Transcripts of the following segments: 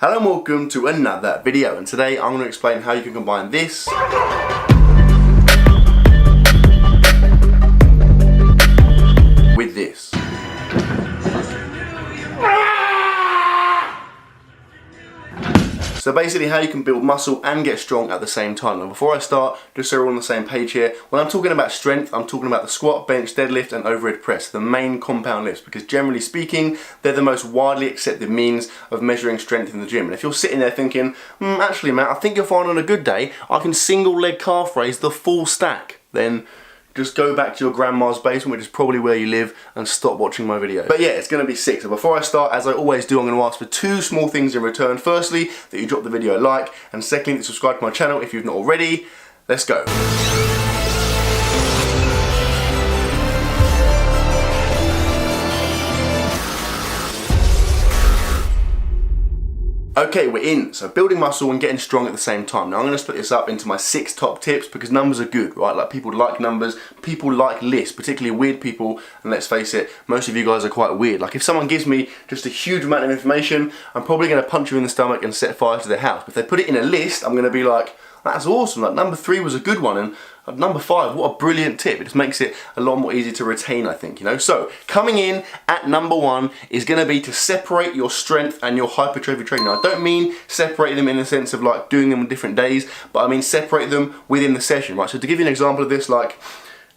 Hello and welcome to another video, and today I'm going to explain how you can combine this with this. So basically how you can build muscle and get strong at the same time. Now before I start, just so we're on the same page here, when I'm talking about strength, I'm talking about the squat, bench, deadlift and overhead press, the main compound lifts, because generally speaking, they're the most widely accepted means of measuring strength in the gym. And if you're sitting there thinking, actually Matt, I think you'll find on a good day, I can single leg calf raise the full stack, then just go back to your grandma's basement, which is probably where you live, and stop watching my video. But yeah, it's going to be sick. So before I start, as I always do, I'm going to ask for two small things in return. Firstly, that you drop the video a like, and secondly, that you subscribe to my channel if you've not already. Let's go. Okay, we're in. So building muscle and getting strong at the same time. Now I'm going to split this up into my 6 top tips because numbers are good, right? Like people like numbers, people like lists, particularly weird people, and let's face it, most of you guys are quite weird. Like if someone gives me just a huge amount of information, I'm probably going to punch you in the stomach and set fire to their house. But if they put it in a list, I'm going to be like, that's awesome, like number 3 was a good one, and number 5, what a brilliant tip. It just makes it a lot more easy to retain, I think, you know. So coming in at number 1 is going to be to separate your strength and your hypertrophy training. Now I don't mean separate them in the sense of like doing them on different days, but I mean separate them within the session, right? So to give you an example of this, like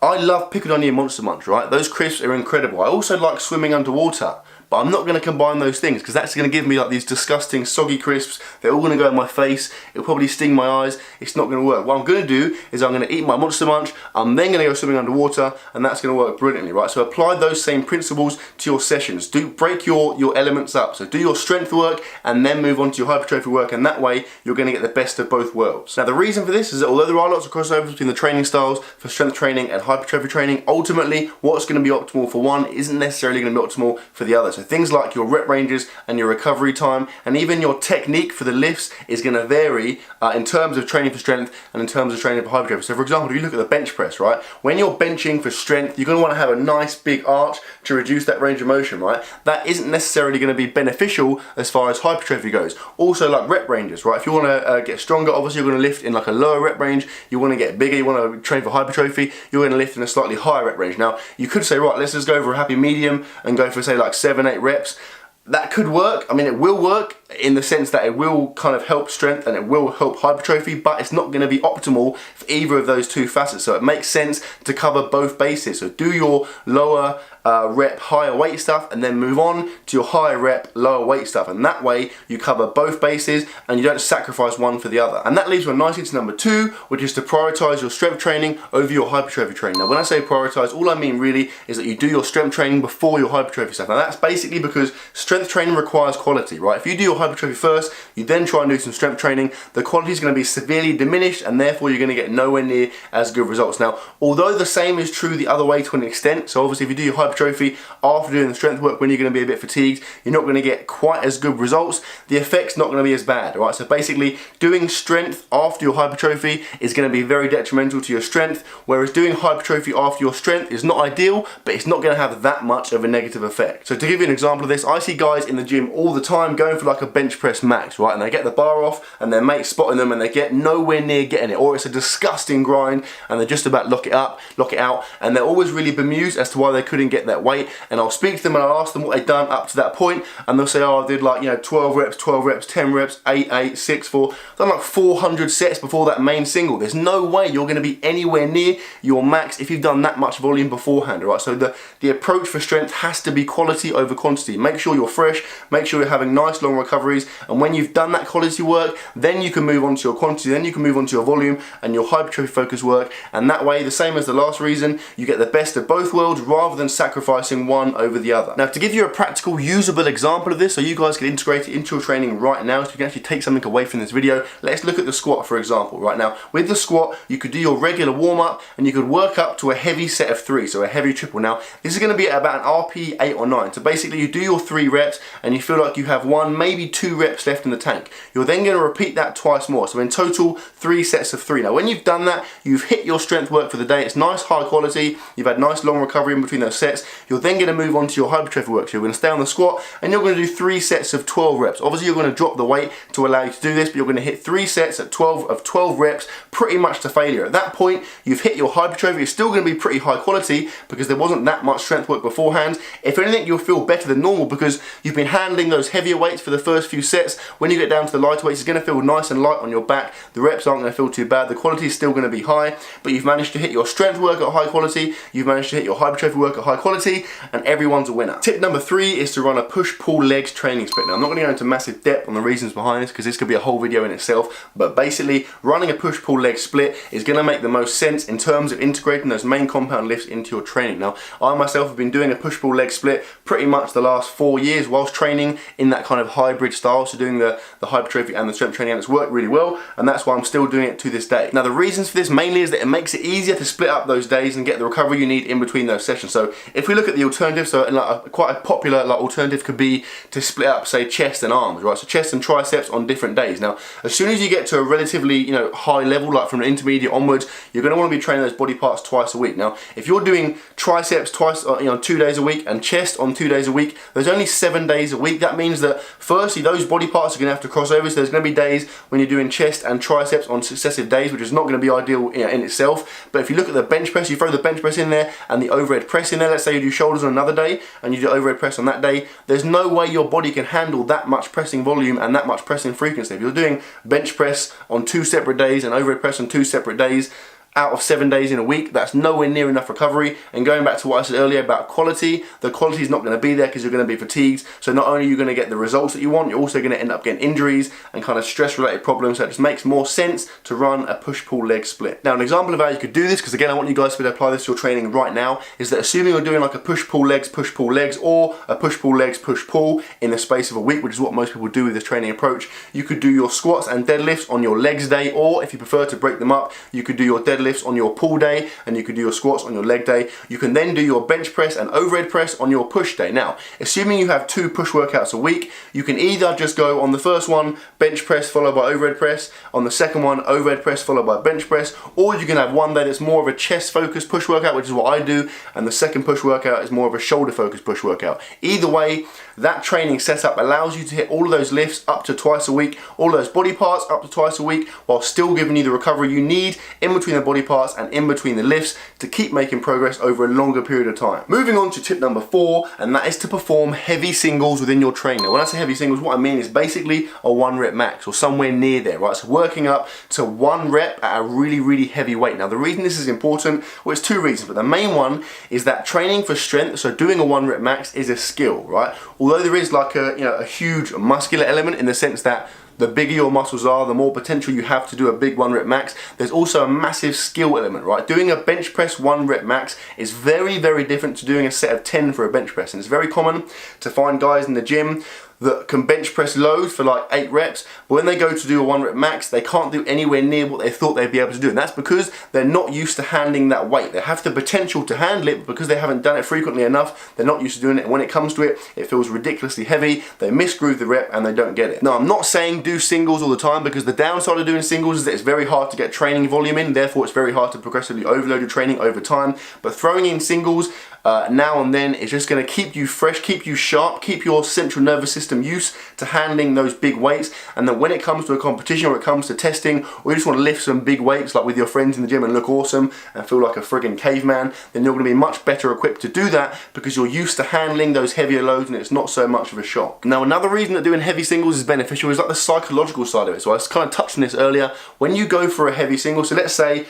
I love Pickle Onion Monster Munch, right? Those crisps are incredible. I also like swimming underwater. But I'm not going to combine those things because that's going to give me like these disgusting soggy crisps. They're all going to go in my face. It'll probably sting my eyes. It's not going to work. What I'm going to do is I'm going to eat my Monster Munch. I'm then going to go swimming underwater, and that's going to work brilliantly, right? So apply those same principles to your sessions. Break your elements up. So do your strength work and then move on to your hypertrophy work, and that way you're going to get the best of both worlds. Now the reason for this is that although there are lots of crossovers between the training styles for strength training and hypertrophy training, ultimately what's going to be optimal for one isn't necessarily going to be optimal for the other. So things like your rep ranges and your recovery time and even your technique for the lifts is going to vary in terms of training for strength and in terms of training for hypertrophy. So for example, if you look at the bench press, right, when you're benching for strength, you're going to want to have a nice big arch to reduce that range of motion, right? That isn't necessarily going to be beneficial as far as hypertrophy goes. Also like rep ranges, right? If you want to get stronger, obviously you're going to lift in like a lower rep range. You want to get bigger, you want to train for hypertrophy, you're going to lift in a slightly higher rep range. Now you could say, right, let's just go for a happy medium and go for say like 7-8 reps. That could work. I mean, it will work in the sense that it will kind of help strength and it will help hypertrophy, but it's not going to be optimal for either of those two facets. So it makes sense to cover both bases. So do your lower rep, higher weight stuff, and then move on to your higher rep, lower weight stuff. And that way you cover both bases and you don't sacrifice one for the other. And that leads me nicely to number 2, which is to prioritize your strength training over your hypertrophy training. Now, when I say prioritize, all I mean really is that you do your strength training before your hypertrophy stuff. Now, that's basically because strength training requires quality, right? If you do your hypertrophy first, you then try and do some strength training, the quality is going to be severely diminished and therefore you're going to get nowhere near as good results. Now, although the same is true the other way to an extent, so obviously if you do your hypertrophy after doing the strength work when you're going to be a bit fatigued, you're not going to get quite as good results. The effect's not going to be as bad, right? So basically, doing strength after your hypertrophy is going to be very detrimental to your strength, whereas doing hypertrophy after your strength is not ideal, but it's not going to have that much of a negative effect. So to give you an example of this, I see guys in the gym all the time going for like a bench press max, right? And they get the bar off and their mate's spotting them and they get nowhere near getting it, or it's a disgusting grind and they're just about lock it out, and they're always really bemused as to why they couldn't get that weight. And I'll speak to them and I'll ask them what they've done up to that point, and they'll say, oh, I did like, you know, 12 reps, 10 reps, 8, 6, 4. I've done like 400 sets before that main single. There's no way you're going to be anywhere near your max if you've done that much volume beforehand, right? So the approach for strength has to be quality over quantity. Make sure you're fresh, make sure you're having nice long recoveries, and when you've done that quality work, then you can move on to your quantity, then you can move on to your volume and your hypertrophy focus work, and that way, the same as the last reason, you get the best of both worlds rather than sacrificing one over the other. Now, to give you a practical, usable example of this, so you guys can integrate it into your training right now, so you can actually take something away from this video, let's look at the squat, for example. Right now, with the squat, you could do your regular warm-up, and you could work up to a heavy set of 3, so a heavy triple. Now, this is going to be at about an RP 8 or 9, so basically you do your 3 reps, and you feel like you have 1, maybe 2 reps left in the tank. You're then going to repeat that twice more, so in total, 3 sets of 3. Now, when you've done that, you've hit your strength work for the day. It's nice, high quality, you've had nice long recovery in between those sets, sets. You're then going to move on to your hypertrophy work. So you're going to stay on the squat and you're going to do 3 sets of 12 reps. Obviously you're going to drop the weight to allow you to do this, but you're going to hit 3 sets at 12 reps pretty much to failure. At that point, you've hit your hypertrophy. It's still going to be pretty high quality because there wasn't that much strength work beforehand. If anything, you'll feel better than normal because you've been handling those heavier weights for the first few sets. When you get down to the lighter weights, it's going to feel nice and light on your back. The reps aren't going to feel too bad. The quality is still going to be high, but you've managed to hit your strength work at high quality. You've managed to hit your hypertrophy work at high quality, and everyone's a winner. Tip number 3 is to run a push-pull legs training split. Now, I'm not going to go into massive depth on the reasons behind this because this could be a whole video in itself, but basically running a push-pull leg split is going to make the most sense in terms of integrating those main compound lifts into your training. Now, I myself have been doing a push-pull leg split pretty much the last 4 years whilst training in that kind of hybrid style, so doing the hypertrophy and the strength training, and it's worked really well, and that's why I'm still doing it to this day. Now, the reasons for this mainly is that it makes it easier to split up those days and get the recovery you need in between those sessions. So if we look at the alternative, so like quite a popular alternative could be to split up, say, chest and arms, right? So chest and triceps on different days. Now, as soon as you get to a relatively high level, like from an intermediate onwards, you're going to want to be training those body parts twice a week. Now, if you're doing triceps twice, 2 days a week, and chest on 2 days a week, there's only 7 days a week. That means that firstly, those body parts are going to have to cross over. So there's going to be days when you're doing chest and triceps on successive days, which is not going to be ideal in itself. But if you look at the bench press, you throw the bench press in there and the overhead press in there. Let's say you do shoulders on another day and you do overhead press on that day. There's no way your body can handle that much pressing volume and that much pressing frequency. If you're doing bench press on 2 separate days and overhead press on 2 separate days, out of 7 days in a week, that's nowhere near enough recovery. And going back to what I said earlier about quality, the quality is not going to be there because you're going to be fatigued. So not only are you going to get the results that you want, you're also going to end up getting injuries and kind of stress related problems. So it just makes more sense to run a push-pull leg split. Now, an example of how you could do this, because again I want you guys to apply this to your training right now, is that assuming you're doing like a push-pull legs, or a push-pull legs, push-pull in the space of a week, which is what most people do with this training approach, you could do your squats and deadlifts on your legs day, or if you prefer to break them up, you could do your deadlifts on your pull day and you could do your squats on your leg day. You can then do your bench press and overhead press on your push day. Now, assuming you have 2 push workouts a week, you can either just go on the first one, bench press followed by overhead press, on the second one, overhead press followed by bench press, or you can have one day that's more of a chest focused push workout, which is what I do, and the second push workout is more of a shoulder focused push workout. Either way, that training setup allows you to hit all of those lifts up to twice a week, all those body parts up to twice a week, while still giving you the recovery you need in between the body parts and in between the lifts to keep making progress over a longer period of time. Moving on to tip number 4, and that is to perform heavy singles within your training. Now, when I say heavy singles, what I mean is basically a 1 rep max or somewhere near there, right? So working up to 1 rep at a really, really heavy weight. Now, the reason this is important, well, it's 2 reasons, but the main one is that training for strength, so doing a 1 rep max is a skill, right? Although there is like a huge muscular element in the sense that the bigger your muscles are, the more potential you have to do a big 1 rep max. There's also a massive skill element, right? Doing a bench press 1 rep max is very, very different to doing a set of 10 for a bench press. And it's very common to find guys in the gym that can bench press loads for like 8 reps, but when they go to do a 1 rep max, they can't do anywhere near what they thought they'd be able to do. And that's because they're not used to handling that weight. They have the potential to handle it, but because they haven't done it frequently enough, they're not used to doing it. And when it comes to it, it feels ridiculously heavy. They misgroove the rep and they don't get it. Now, I'm not saying do singles all the time, because the downside of doing singles is that it's very hard to get training volume in. Therefore, it's very hard to progressively overload your training over time. But throwing in singles now and then is just going to keep you fresh, keep you sharp, keep your central nervous system used to handling those big weights. And then when it comes to a competition or it comes to testing, or you just want to lift some big weights like with your friends in the gym and look awesome and feel like a friggin' caveman, then you're going to be much better equipped to do that because you're used to handling those heavier loads and it's not so much of a shock. Now, another reason that doing heavy singles is beneficial is like the psychological side of it. So I kind of touched on this earlier. When you go for a heavy single, so let's say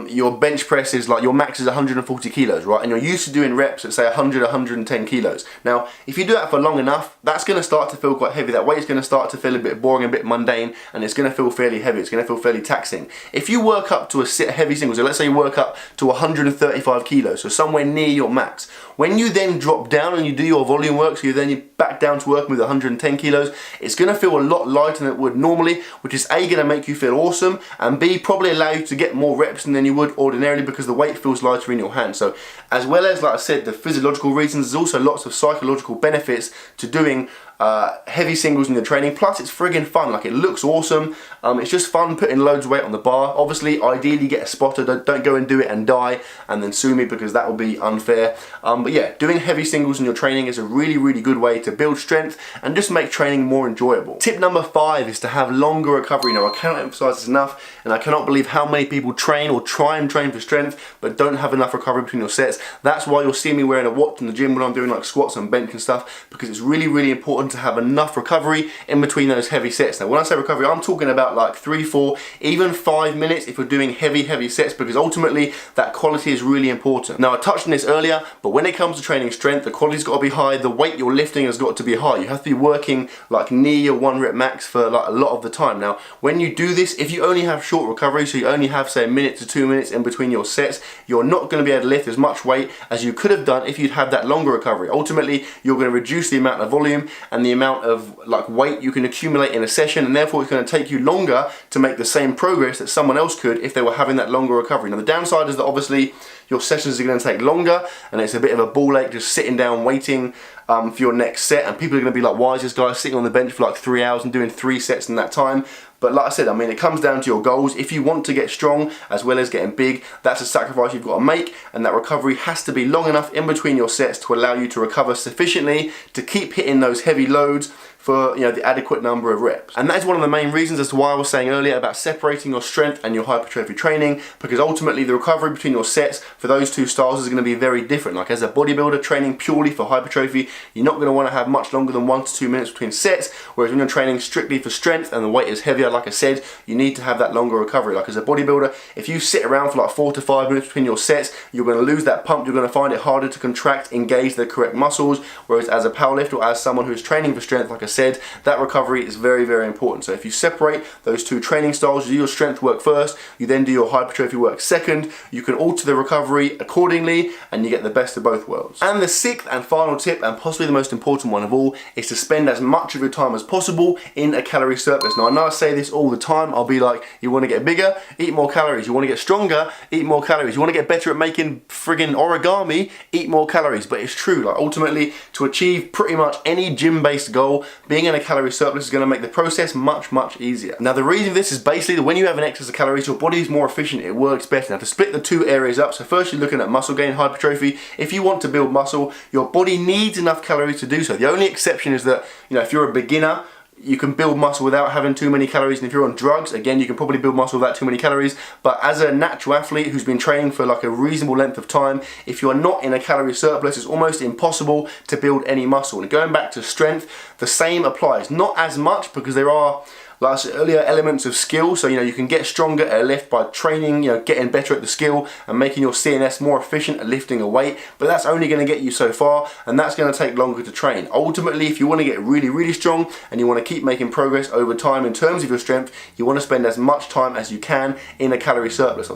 your bench press is like, your max is 140 kilos, right? And you're used to doing reps at say 100, 110 kilos. Now, if you do that for long enough, that's going to start to feel quite heavy. That weight is going to start to feel a bit boring, a bit mundane, and it's going to feel fairly heavy. It's going to feel fairly taxing. If you work up to a heavy single, so let's say you work up to 135 kilos, so somewhere near your max. When you then drop down and you do your volume work, so you back down to working with 110 kilos, it's going to feel a lot lighter than it would normally, which is A, going to make you feel awesome, and B, probably allow you to get more reps than you would ordinarily because the weight feels lighter in your hand. So as well as, like I said, the physiological reasons, there's also lots of psychological benefits to doing heavy singles in your training, plus it's friggin' fun. Like, it looks awesome. It's just fun putting loads of weight on the bar. Obviously, ideally get a spotter. Don't go and do it and die and then sue me, because that would be unfair. But yeah, doing heavy singles in your training is a really, really good way to build strength and just make training more enjoyable. Tip number 5 is to have longer recovery. Now, I cannot emphasize this enough, and I cannot believe how many people train or try and train for strength but don't have enough recovery between your sets. That's why you'll see me wearing a watch in the gym when I'm doing like squats and bench and stuff, because it's really, really important to have enough recovery in between those heavy sets. Now, when I say recovery, I'm talking about like 3, 4, even 5 minutes if we're doing heavy sets, because ultimately that quality is really important. Now, I touched on this earlier, but when it comes to training strength, the quality's got to be high, the weight you're lifting has got to be high. You have to be working like near your 1 rep max for like a lot of the time. Now, when you do this, if you only have short recovery, so you only have say a minute to 2 minutes in between your sets, you're not going to be able to lift as much weight as you could have done if you'd had that longer recovery. Ultimately, you're going to reduce the amount of volume and the amount of like weight you can accumulate in a session, and therefore it's going to take you longer to make the same progress that someone else could if they were having that longer recovery. Now, the downside is that obviously your sessions are going to take longer, and it's a bit of a ball ache just sitting down waiting for your next set, and people are going to be like, why is this guy sitting on the bench for like 3 hours and doing 3 sets in that time? But like I said, I mean, it comes down to your goals. If you want to get strong as well as getting big, that's a sacrifice you've got to make, and that recovery has to be long enough in between your sets to allow you to recover sufficiently to keep hitting those heavy loads for, you know, the adequate number of reps. And that is one of the main reasons as to why I was saying earlier about separating your strength and your hypertrophy training, because ultimately the recovery between your sets for those two styles is going to be very different. Like, as a bodybuilder training purely for hypertrophy, you're not going to want to have much longer than 1 to 2 minutes between sets, whereas when you're training strictly for strength and the weight is heavier, like I said, you need to have that longer recovery. Like, as a bodybuilder, if you sit around for like 4 to 5 minutes between your sets, you're going to lose that pump, you're going to find it harder to contract, engage the correct muscles, whereas as a powerlifter or as someone who's training for strength, like I said, that recovery is very, very important. So if you separate those two training styles, you do your strength work first, you then do your hypertrophy work second, you can alter the recovery accordingly, and you get the best of both worlds. And the 6th and final tip, and possibly the most important one of all, is to spend as much of your time as possible in a calorie surplus. Now, I know I say this all the time. I'll be like, you want to get bigger, eat more calories. You want to get stronger, eat more calories. You want to get better at making friggin' origami, eat more calories. But it's true. Like, ultimately, to achieve pretty much any gym-based goal, being in a calorie surplus is going to make the process much, much easier. Now, the reason for this is basically that when you have an excess of calories, your body is more efficient, it works better. Now, to split the two areas up, so first you're looking at muscle gain, hypertrophy. If you want to build muscle, your body needs enough calories to do so. The only exception is that, you know, if you're a beginner, you can build muscle without having too many calories, and if you're on drugs, again, you can probably build muscle without too many calories. But as a natural athlete who's been training for like a reasonable length of time, if you are not in a calorie surplus, it's almost impossible to build any muscle. And going back to strength, the same applies. Not as much, because there are, like I said earlier, elements of skill. So, you know, you can get stronger at a lift by training, you know, getting better at the skill and making your CNS more efficient at lifting a weight, but that's only going to get you so far, and that's going to take longer to train. Ultimately, if you want to get really, really strong and you want to keep making progress over time in terms of your strength, you want to spend as much time as you can in a calorie surplus. So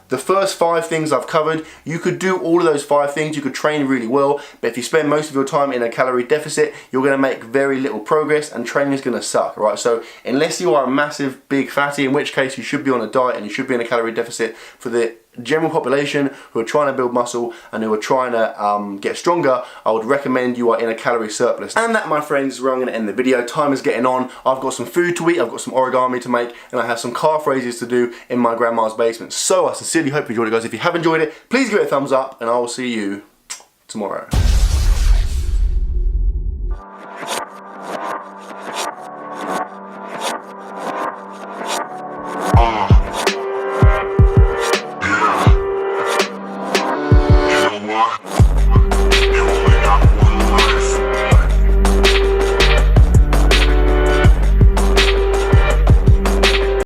the first 5 things I've covered, you could do all of those 5 things, you could train really well, but if you spend most of your time in a calorie deficit, you're going to make very little progress and training is going to suck, right? So unless you are a massive big fatty, in which case you should be on a diet and you should be in a calorie deficit, for the general population who are trying to build muscle and who are trying to get stronger, I would recommend you are in a calorie surplus. And that, my friends, is where I'm going to end the video. Time is getting on. I've got some food to eat, I've got some origami to make, and I have some calf raises to do in my grandma's basement. So I sincerely hope you enjoyed it, guys. If you have enjoyed it, please give it a thumbs up, and I will see you tomorrow.